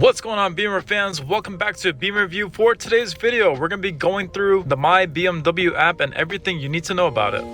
What's going on, Beamer fans? Welcome back to a Beamer Review. For today's video, we're going to be going through the My BMW app and everything you need to know about it.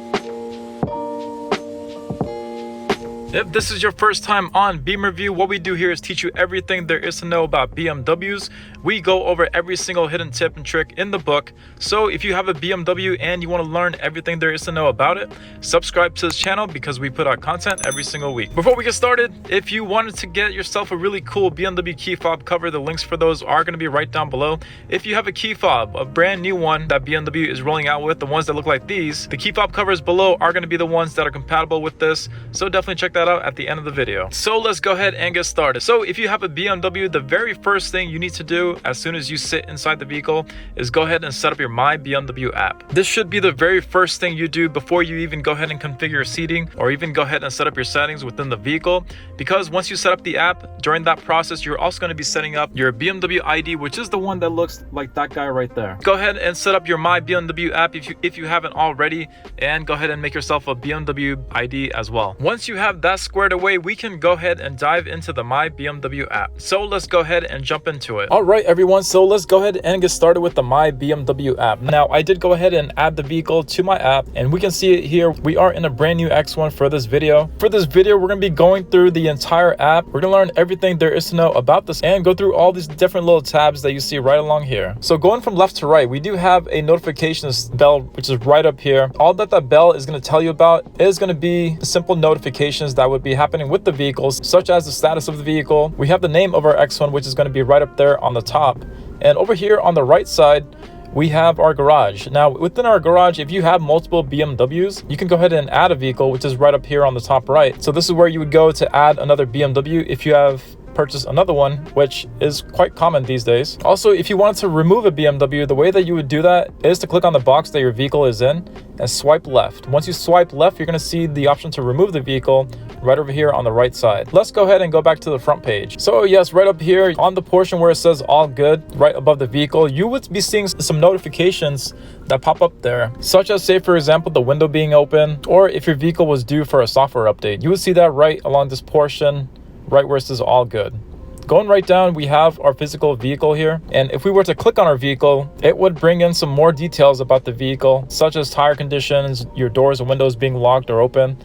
If this is your first time on Beamer Review, what we do here is teach you everything there is to know about BMWs. We go over every single hidden tip and trick in the book. So if you have a BMW and you want to learn everything there is to know about it, subscribe to this channel because we put out content every single week. Before we get started, if you wanted to get yourself a really cool BMW key fob cover, the links for those are going to be right down below. If you have a key fob, a brand new one that BMW is rolling out with, the ones that look like these, the key fob covers below are going to be the ones that are compatible with this. So definitely check that out at the end of the video. So let's go ahead and get started. So if you have a BMW, the very first thing you need to do as soon as you sit inside the vehicle is go ahead and set up your My BMW app. This should be the very first thing you do before you even go ahead and configure your seating or even go ahead and set up your settings within the vehicle, because once you set up the app, during that process you're also going to be setting up your BMW ID, which is the one that looks like that guy right there. Go ahead and set up your My BMW app if you haven't already, and go ahead and make yourself a BMW ID as well. Once you have that squared away, we can go ahead and dive into the My BMW app. So let's go ahead and jump into it. All right, everyone, so let's go ahead and get started with the My BMW app. Now, I did go ahead and add the vehicle to my app, and we can see it here. We are in a brand new X1 for this video. For this video, we're going to be going through the entire app. We're going to learn everything there is to know about this and go through all these different little tabs that you see right along here. So going from left to right, we do have a notifications bell, which is right up here. All that bell is going to tell you about is going to be simple notifications that would be happening with the vehicles, such as the status of the vehicle. We have the name of our X1, which is going to be right up there on the top. And over here on the right side, we have our garage. Now, within our garage, if you have multiple BMWs, you can go ahead and add a vehicle, which is right up here on the top right. So this is where you would go to add another BMW if you have purchase another one, which is quite common these days. Also, if you wanted to remove a BMW, the way that you would do that is to click on the box that your vehicle is in and swipe left. Once you swipe left, you're going to see the option to remove the vehicle right over here on the right side. Let's go ahead and go back to the front page. So yes, right up here on the portion where it says all good, right above the vehicle, you would be seeing some notifications that pop up there, such as, say for example, the window being open, or if your vehicle was due for a software update. You would see that right along this portion, right where it says all good. Going right down, we have our physical vehicle here, and if we were to click on our vehicle, it would bring in some more details about the vehicle, such as tire conditions, your doors and windows being locked or open.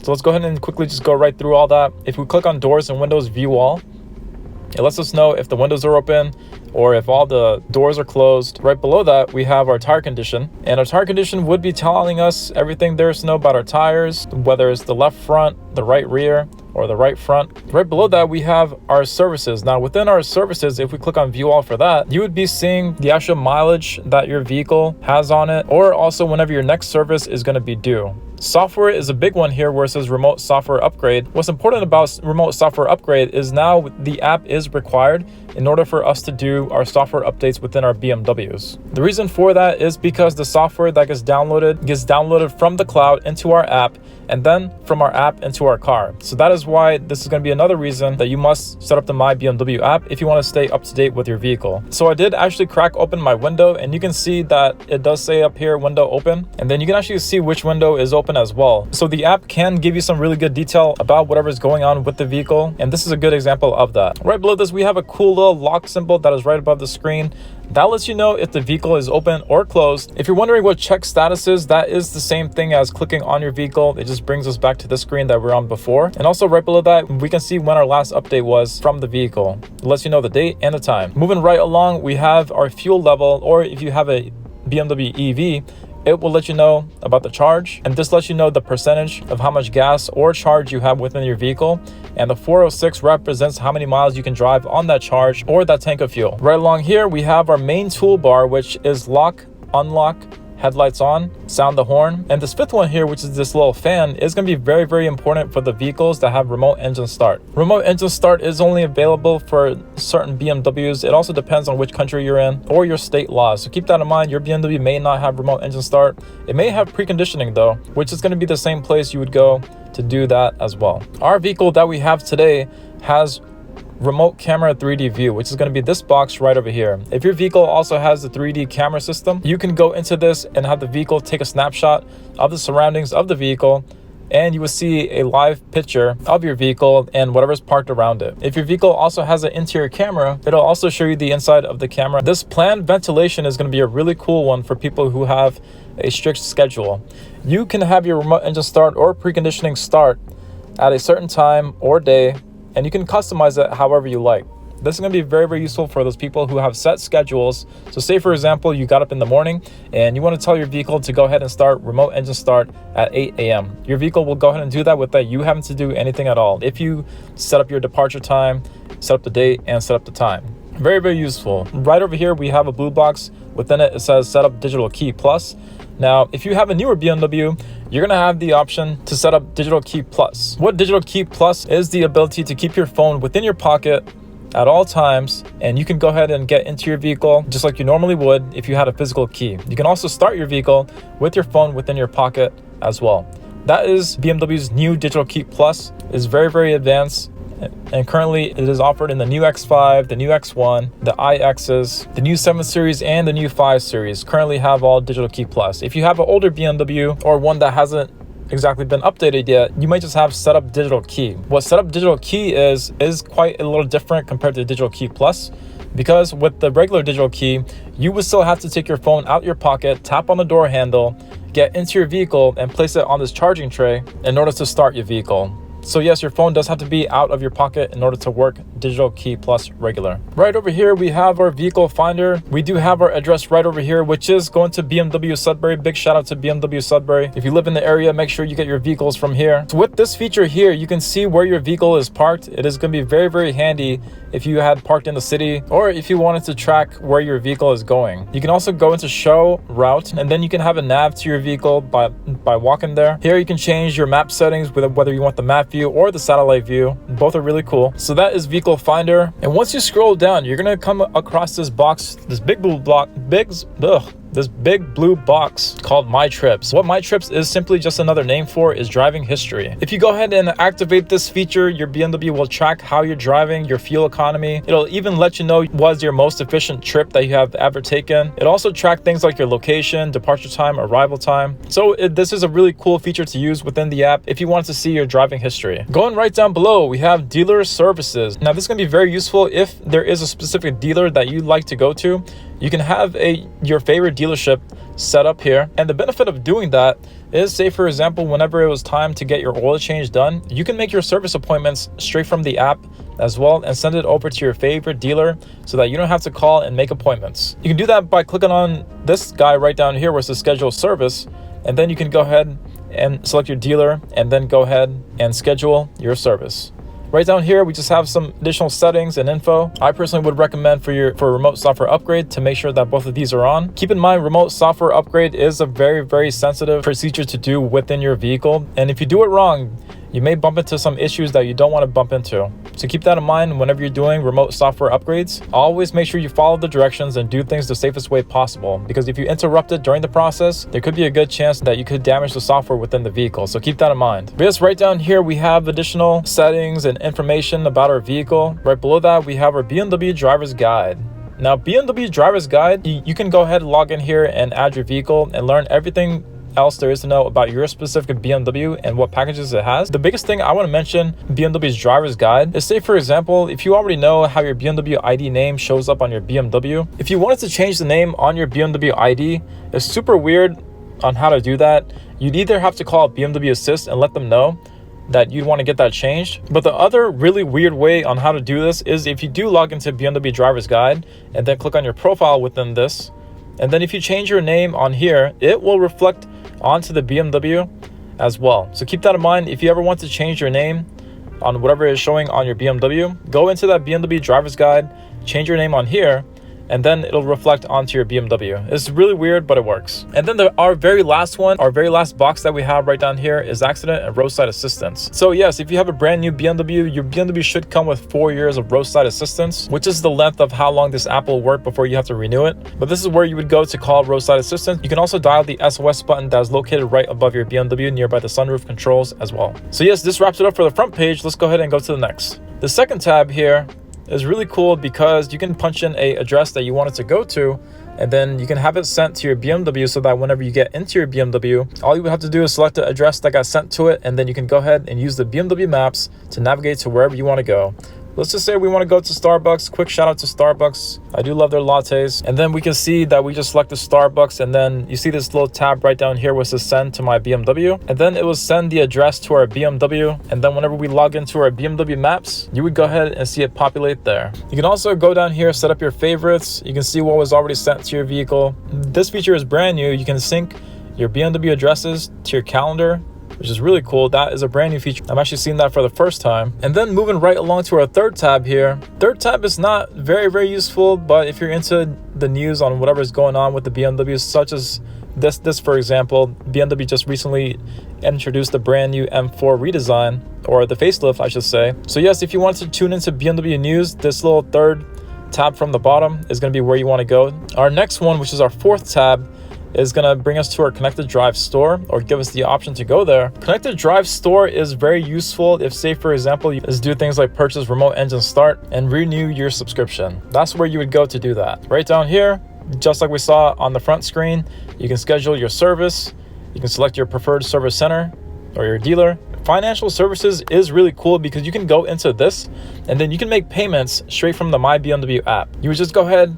So let's go ahead and quickly just go right through all that. If we click on doors and windows view all, it lets us know if the windows are open or if all the doors are closed. Right below that, we have our tire condition, and our tire condition would be telling us everything there is to know about our tires, whether it's the left front, the right rear, or the right front. Right below that, we have our services. Now, within our services, if we click on view all for that, you would be seeing the actual mileage that your vehicle has on it, or also whenever your next service is going to be due. Software is a big one here where it says remote software upgrade. What's important about remote software upgrade is now the app is required in order for us to do our software updates within our BMWs. The reason for that is because the software that gets downloaded from the cloud into our app, and then from our app into our car. So that is why this is going to be another reason that you must set up the My BMW app if you want to stay up to date with your vehicle. So I did actually crack open my window, and you can see that it does say up here window open, and then you can actually see which window is open as well. So the app can give you some really good detail about whatever is going on with the vehicle, and this is a good example of that. Right below this, we have a cool little lock symbol that is right above the screen. That lets you know if the vehicle is open or closed. If you're wondering what check status is, that is the same thing as clicking on your vehicle. It just brings us back to the screen that we were on before. And also right below that, we can see when our last update was from the vehicle. It lets you know the date and the time. Moving right along, we have our fuel level, or if you have a BMW EV, it will let you know about the charge, and this lets you know the percentage of how much gas or charge you have within your vehicle, and the 406 represents how many miles you can drive on that charge or that tank of fuel. Right along here, we have our main toolbar, which is lock, unlock, headlights on, sound the horn. And this fifth one here, which is this little fan, is going to be very, very important for the vehicles that have remote engine start. Remote engine start is only available for certain BMWs. It also depends on which country you're in or your state laws. So keep that in mind. Your BMW may not have remote engine start. It may have preconditioning though, which is going to be the same place you would go to do that as well. Our vehicle that we have today has remote camera 3D view, which is going to be this box right over here. If your vehicle also has the 3D camera system, you can go into this and have the vehicle take a snapshot of the surroundings of the vehicle, and you will see a live picture of your vehicle and whatever's parked around it. If your vehicle also has an interior camera, it'll also show you the inside of the camera. This planned ventilation is going to be a really cool one for people who have a strict schedule. You can have your remote engine start or preconditioning start at a certain time or day, and you can customize it however you like. This is going to be very, very useful for those people who have set schedules. So say, for example, you got up in the morning and you want to tell your vehicle to go ahead and start remote engine start at 8 a.m. Your vehicle will go ahead and do that without you having to do anything at all. If you set up your departure time, set up the date, and set up the time. Very, very useful. Right over here, we have a blue box. Within it, it says set up digital key plus. Now, if you have a newer BMW, you're going to have the option to set up digital key plus. What digital key plus is the ability to keep your phone within your pocket at all times, and you can go ahead and get into your vehicle just like you normally would if you had a physical key. You can also start your vehicle with your phone within your pocket as well. That is BMW's new digital key plus. It's very, very advanced, and currently it is offered in the new X5, the new X1, the iXs, the new 7 Series, and the new 5 Series currently have all digital key plus. If you have an older BMW or one that hasn't exactly been updated yet, you might just have setup digital key. What setup digital key is quite a little different compared to digital key plus, because with the regular digital key, you would still have to take your phone out your pocket, tap on the door handle, get into your vehicle, and place it on this charging tray in order to start your vehicle. So yes, your phone does have to be out of your pocket in order to work digital key plus regular. Right over here, we have our vehicle finder. We do have our address right over here, which is going to BMW Sudbury. Big shout out to BMW Sudbury. If you live in the area, make sure you get your vehicles from here. So with this feature here, you can see where your vehicle is parked. It is going to be very, very handy if you had parked in the city or if you wanted to track where your vehicle is going. You can also go into show route, and then you can have a nav to your vehicle by walking there. Here you can change your map settings with whether you want the map view or the satellite view. Both are really cool. So that is vehicle finder, and once you scroll down, you're gonna come across this box, this big blue box called My Trips. What My Trips is simply just another name for is driving history. If you go ahead and activate this feature, your BMW will track how you're driving, your fuel economy. It'll even let you know what was your most efficient trip that you have ever taken. It also tracks things like your location, departure time, arrival time. So this is a really cool feature to use within the app if you want to see your driving history. Going right down below, we have dealer services. Now this is going to be very useful if there is a specific dealer that you'd like to go to. You can have your favorite dealership set up here, and the benefit of doing that is, say for example, whenever it was time to get your oil change done, you can make your service appointments straight from the app as well and send it over to your favorite dealer so that you don't have to call and make appointments. You can do that by clicking on this guy right down here where it says schedule service, and then you can go ahead and select your dealer and then go ahead and schedule your service. Right down here, we just have some additional settings and info. I personally would recommend for a remote software upgrade to make sure that both of these are on. Keep in mind, remote software upgrade is a very, very sensitive procedure to do within your vehicle. And if you do it wrong, you may bump into some issues that you don't want to bump into. So keep that in mind whenever you're doing remote software upgrades. Always make sure you follow the directions and do things the safest way possible, because if you interrupt it during the process, there could be a good chance that you could damage the software within the vehicle. So keep that in mind. But yes, right down here, we have additional settings and information about our vehicle. Right below that, we have our BMW Driver's Guide. Now, BMW Driver's Guide, you can go ahead and log in here and add your vehicle and learn everything else there is to know about your specific BMW and what packages it has. The biggest thing I want to mention BMW's driver's guide is, say for example, if you already know how your BMW ID name shows up on your BMW, if you wanted to change the name on your BMW ID, it's super weird on how to do that. You'd either have to call BMW Assist and let them know that you'd want to get that changed. But the other really weird way on how to do this is if you do log into BMW driver's guide and then click on your profile within this, and then if you change your name on here, it will reflect onto the BMW as well. So keep that in mind. If you ever want to change your name on whatever is showing on your BMW, go into that BMW driver's guide, change your name on here, and then it'll reflect onto your BMW. It's really weird, but it works. And then our very last box that we have right down here is accident and roadside assistance. So yes, if you have a brand new BMW, your BMW should come with 4 years of roadside assistance, which is the length of how long this app will work before you have to renew it. But this is where you would go to call roadside assistance. You can also dial the SOS button that is located right above your BMW nearby the sunroof controls as well. So yes, this wraps it up for the front page. Let's go ahead and go to the next. The second tab here is really cool because you can punch in a address that you want it to go to, and then you can have it sent to your BMW so that whenever you get into your BMW, all you would have to do is select the address that got sent to it, and then you can go ahead and use the BMW Maps to navigate to wherever you want to go. Let's just say we want to go to Starbucks. Quick shout out to Starbucks. I do love their lattes. And then we can see that we just selected Starbucks, and then you see this little tab right down here which says send to my BMW, and then it will send the address to our BMW. And then whenever we log into our BMW Maps, you would go ahead and see it populate there. You can also go down here, set up your favorites. You can see what was already sent to your vehicle. This feature is brand new. You can sync your BMW addresses to your calendar, which is really cool. That is a brand new feature. I'm actually seeing that for the first time. And then moving right along to our third tab here. Third tab is not very useful, but if you're into the news on whatever is going on with the BMWs, such as this for example, BMW just recently introduced the brand new M4 redesign, or the facelift I should say. So yes, if you want to tune into BMW news, this little third tab from the bottom is going to be where you want to go. Our next one, which is our fourth tab, is going to bring us to our Connected Drive store, or give us the option to go there. Connected Drive store is very useful if, say for example, you just do things like purchase remote engine start and renew your subscription. That's where you would go to do that. Right down here, just like we saw on the front screen, you can schedule your service. You can select your preferred service center or your dealer. Financial services is really cool because you can go into this and then you can make payments straight from the My BMW app. You would just go ahead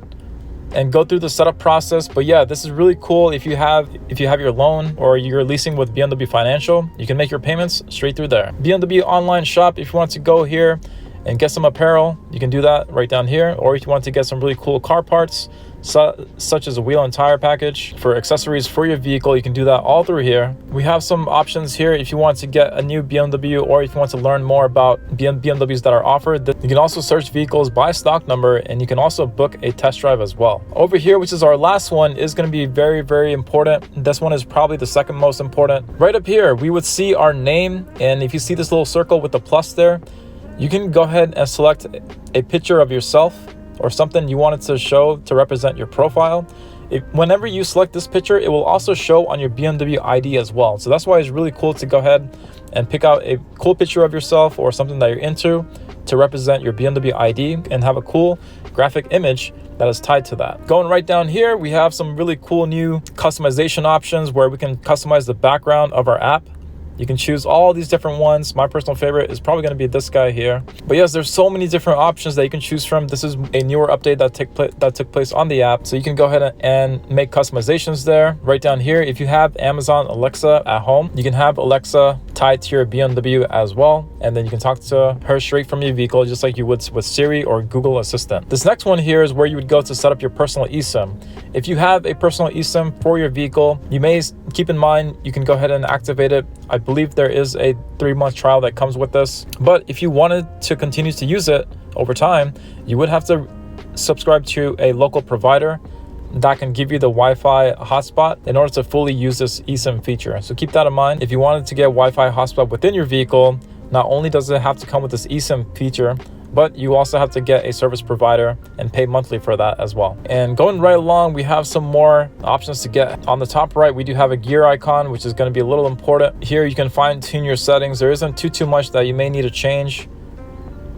and go through the setup process. But yeah, this is really cool. If you have your loan or you're leasing with BMW Financial, you can make your payments straight through there. BMW online shop, if you want to go here and get some apparel, you can do that right down here. Or if you want to get some really cool car parts, such as a wheel and tire package for accessories for your vehicle, you can do that all through here. We have some options here if you want to get a new BMW, or if you want to learn more about BMWs that are offered. You can also search vehicles by stock number, and you can also book a test drive as well. Over here, which is our last one, is going to be very important. This one is probably the second most important. Right up here, we would see our name, and if you see this little circle with the plus there, you can go ahead and select a picture of yourself or something you wanted to show to represent your profile. Whenever you select this picture, it will also show on your BMW ID as well. So that's why it's really cool to go ahead and pick out a cool picture of yourself or something that you're into to represent your BMW ID and have a cool graphic image that is tied to that. Going right down here, we have some really cool new customization options where we can customize the background of our app. You can choose all these different ones. My personal favorite is probably going to be this guy here. But yes, there's so many different options that you can choose from. This is a newer update that took place on the app. So you can go ahead and make customizations there. Right down here, if you have Amazon Alexa at home, you can have Alexa tied to your BMW as well. And then you can talk to her straight from your vehicle, just like you would with Siri or Google Assistant. This next one here is where you would go to set up your personal eSIM. If you have a personal eSIM for your vehicle, you may keep in mind you can go ahead and activate it. I believe there is a 3-month trial that comes with this. But if you wanted to continue to use it over time, you would have to subscribe to a local provider that can give you the Wi-Fi hotspot in order to fully use this eSIM feature. So keep that in mind. If you wanted to get Wi-Fi hotspot within your vehicle, not only does it have to come with this eSIM feature, but you also have to get a service provider and pay monthly for that as well. And going right along, we have some more options to get. On the top right, we do have a gear icon, which is going to be a little important. Here you can fine tune your settings. There isn't too much that you may need to change,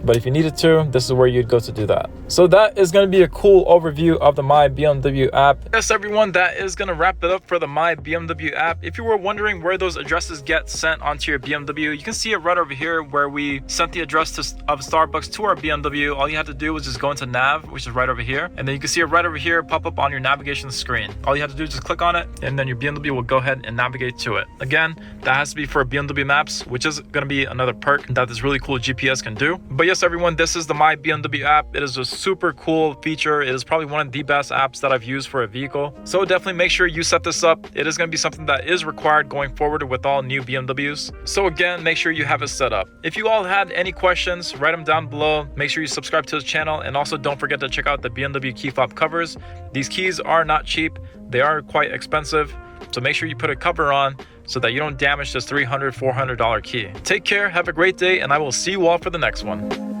but if you needed to, this is where you'd go to do that. So that is going to be a cool overview of the My BMW app. Yes, everyone, that is going to wrap it up for the My BMW app. If you were wondering where those addresses get sent onto your BMW, you can see it right over here where we sent the address of Starbucks to our BMW. All you have to do is just go into nav, which is right over here, and then you can see it right over here pop up on your navigation screen. All you have to do is just click on it, and then your BMW will go ahead and navigate to it. Again, that has to be for BMW Maps, which is going to be another perk that this really cool GPS can do. But yes, everyone, this is the My BMW app. It is a super cool feature. It is probably one of the best apps that I've used for a vehicle. So definitely make sure you set this up. It is going to be something that is required going forward with all new BMWs. So again, make sure you have it set up. If you all had any questions, write them down below. Make sure you subscribe to this channel, and also don't forget to check out the BMW key fob covers. These keys are not cheap. They are quite expensive. So make sure you put a cover on so that you don't damage this $300, $400 key. Take care, have a great day, and I will see you all for the next one.